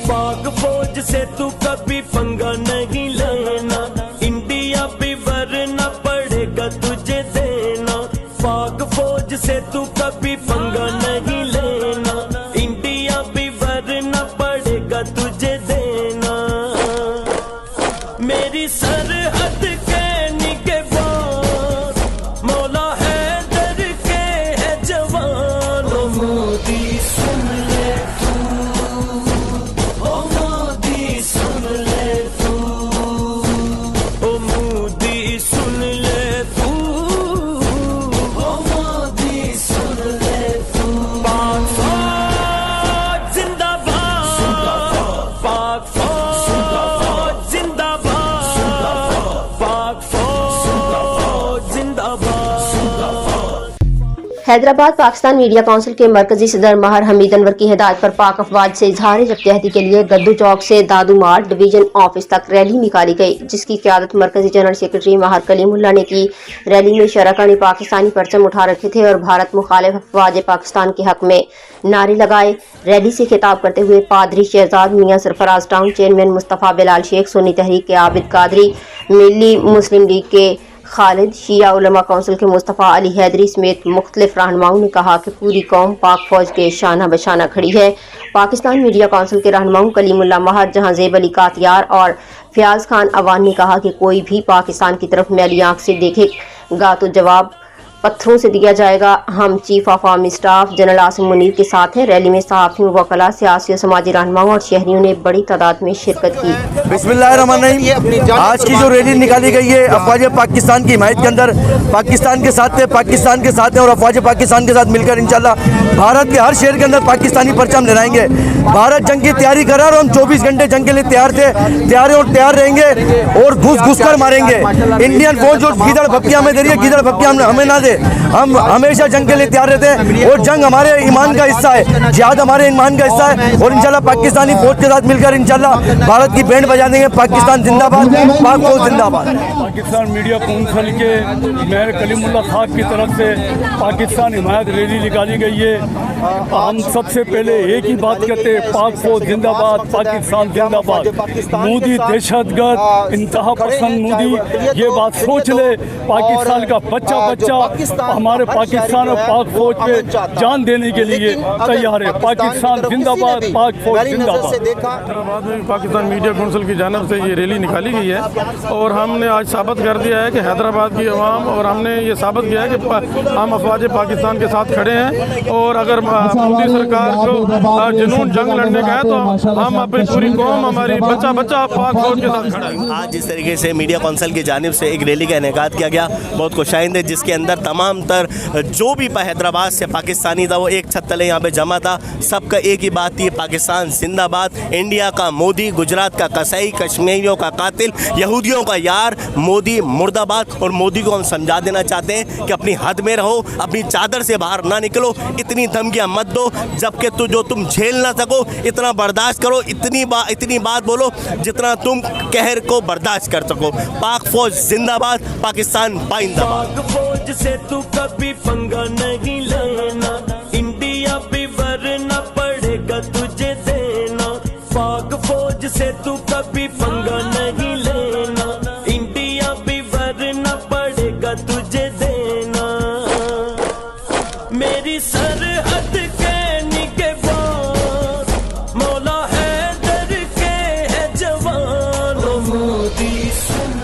पाक फौज से तू कभी पंगा नहीं लेना, इंडिया भी वरना पड़ेगा तुझे देना। पाक फौज से तू कभी पंगा नहीं लेना, इंडिया भी वरना पड़ेगा तुझे देना। मेरी सरहद के निगहबान मौला हैदर के है जवान। ओ मोदी सुन ले तू, ओ मोदी सुन ले तू, ओ मोदी सुन ले तू, ओ मोदी सुन ले तू। पाक फौज जिंदाबाद, पाक फौज जिंदाबाद, पाक फौज जिंदाबाद। हैदराबाद पाकिस्तान मीडिया काउंसिल के मरकजी सदर महर हमीद अनवर की हिदायत पर पाक अफवाज से इजहार जब्तहदी के लिए गद्दू चौक से दादूमार डिवीजन ऑफिस तक रैली निकाली गई, जिसकी क़यादत मरकजी जनरल सेक्रेटरी महर कलीमुल्लाह ने की। रैली में शरका ने पाकिस्तानी परचम उठा रखे थे और भारत मुखालिफ अफवाज पाकिस्तान के हक में नारे लगाए। रैली से खिताब करते हुए पादरी शहजाद मियां सरफराज टाउन चेयरमैन मुस्तफ़ा बिलाल शेख, सुन्नी तहरीक के आबिद कादरी, मिली मुस्लिम लीग के खालिद, शिया उलमा काउंसिल के मुस्तफ़ा अली हैदरी समेत मुख्तलिफ रहनुमाओं ने कहा कि पूरी कौम पाक फौज के शाना बशाना खड़ी है। पाकिस्तान मीडिया काउंसिल के रहनुमाओं कलीमुल्लाह महर, जहांज़ेब अली कातियार और फयाज खान अवान ने कहा कि कोई भी पाकिस्तान की तरफ मैली आंख से देखेगा तो जवाब पत्थरों से दिया जाएगा। हम chief of army staff general Asim Munir के साथ हैं। रैली में सहाफ़ियों, वकला, सियासी और समाजी रहनुमाओं और शहरियों ने बड़ी तादाद में शिरकत की। बिस्मिल्लाहिर्रहमानिर्रहीम। आज की जो रैली निकाली गई है अफवाज पाकिस्तान की हिमायत के अंदर, पाकिस्तान के साथ हैं और अफवाज पाकिस्तान के साथ मिलकर इंशाल्लाह भारत के हर शहर के अंदर पाकिस्तानी परचम लहराएंगे। भारत जंग की तैयारी कर रहा है और हम 24 घंटे जंग के लिए तैयार रहेंगे और घुस कर मारेंगे। इंडियन फौज जो गीदड़ भपकियां हमें दे रही है, गीदड़ भपकियां हमें ना दे। हम हमेशा जंग के लिए तैयार रहते हैं और जंग हमारे ईमान का हिस्सा है, जिहाद हमारे ईमान का हिस्सा है और इंशाल्लाह पाकिस्तानी फौज के साथ मिलकर इंशाल्लाह भारत की बैंड बजा देंगे। पाकिस्तान जिंदाबाद, पाक फौज जिंदाबाद। पाकिस्तान मीडिया काउंसिल के मेयर कलीमुल्लाह साहब की तरफ से पाकिस्तान हिमायत रैली निकाली गई है। हम सबसे पहले एक ही बात कहते हैं, पाक फौज जिंदाबाद, पाकिस्तान जिंदाबाद। मोदी दहशतगर्द, इंतहा पसंद मोदी, ये बात सोच ले। पाकिस्तान का बच्चा हमारे पाकिस्तान और पाक फौज पे जान देने के लिए तैयार है। पाकिस्तान जिंदाबाद, पाक फौज जिंदाबाद। हैदराबाद में पाकिस्तान मीडिया काउंसिल की जानब से ये रैली निकाली गई है और हमने आज साबित कर दिया है कि हैदराबाद की अवाम और हमने ये साबित किया है कि हम अफवाज पाकिस्तान के साथ खड़े हैं और अगर मोदी सरकार को जुनून जंग लड़ने का है तो हम अपनी पूरी कौम, हमारी बच्चा पाक फौज के साथ खड़ा है। आज जिस तरीके से मीडिया काउंसिल की जानिब से एक रैली का इनेकाद किया गया, बहुत खुशाइंद है, जिसके अंदर तमाम तर जो भी हैदराबाद से पाकिस्तानी था वो एक छत तले यहाँ पे जमा था। सबका एक ही बात थी, पाकिस्तान जिंदाबाद, इंडिया का मोदी, गुजरात का कसाई, कश्मीरियों का कातिल, यहूदियों का यार, मोदी मुर्दाबाद। और मोदी को हम समझा देना चाहते हैं कि अपनी हद में रहो, अपनी चादर से बाहर ना निकलो, इतनी धमकियाँ मत दो, जबकि जो तुम झेल ना सको इतना बर्दाश्त करो, इतनी बात बोलो जितना तुम कहर को बर्दाश्त कर सको। पाक फौज जिंदाबाद, पाकिस्तान पाइंदाबाद। पाक फौज से तू कभी पंगा नहीं लेना, इंडिया भी वरना पड़ेगा तुझे देना। पाक फौज से तू कभी पंगा नहीं लेना, इंडिया भी वरना पड़ेगा तुझे देना। मेरी सरहद के निगहबान मौला हैदर के है जवान। ओ मोदी सुन